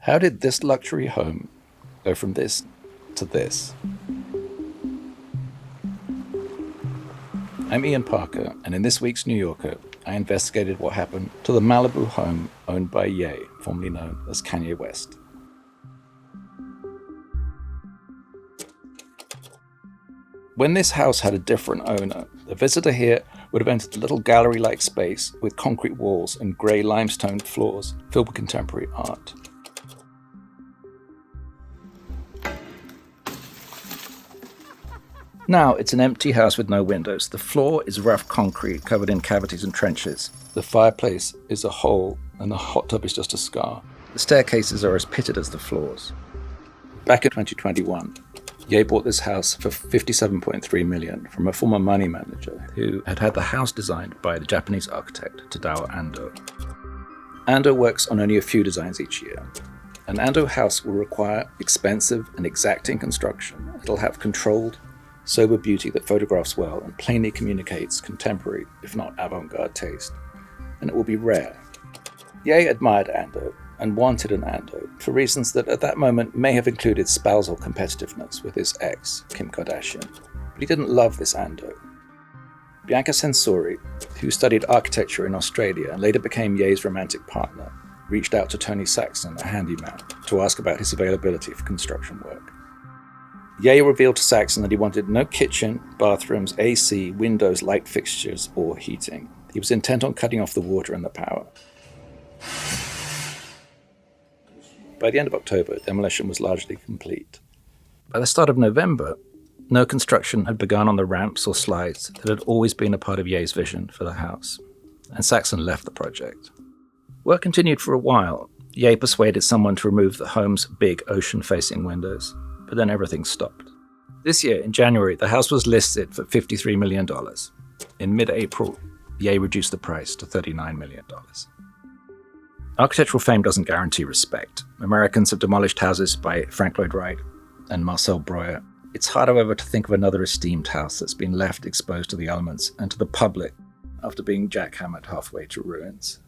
How did this luxury home go from this to this? I'm Ian Parker, and in this week's New Yorker, I investigated what happened to the Malibu home owned by Ye, formerly known as Kanye West. When this house had a different owner, the visitor here would have entered a little gallery-like space with concrete walls and grey limestone floors filled with contemporary art. Now it's an empty house with no windows. The floor is rough concrete covered in cavities and trenches. The fireplace is a hole and the hot tub is just a scar. The staircases are as pitted as the floors. Back in 2021, Ye bought this house for $57.3 million from a former money manager who had had the house designed by the Japanese architect Tadao Ando. Ando works on only a few designs each year. An Ando house will require expensive and exacting construction. It'll have controlled, sober beauty that photographs well and plainly communicates contemporary, if not avant-garde taste. And it will be rare. Ye admired Ando and wanted an Ando for reasons that at that moment may have included spousal competitiveness with his ex, Kim Kardashian. But he didn't love this Ando. Bianca Sensori, who studied architecture in Australia and later became Ye's romantic partner, reached out to Tony Saxon, a handyman, to ask about his availability for construction work. Ye revealed to Saxon that he wanted no kitchen, bathrooms, AC, windows, light fixtures, or heating. He was intent on cutting off the water and the power. By the end of October, demolition was largely complete. By the start of November, no construction had begun on the ramps or slides that had always been a part of Ye's vision for the house, and Saxon left the project. Work continued for a while. Ye persuaded someone to remove the home's big ocean-facing windows, but then everything stopped. This year, in January, the house was listed for $53 million. In mid-April, Ye reduced the price to $39 million. Architectural fame doesn't guarantee respect. Americans have demolished houses by Frank Lloyd Wright and Marcel Breuer. It's hard, however, to think of another esteemed house that's been left exposed to the elements and to the public after being jackhammered halfway to ruins.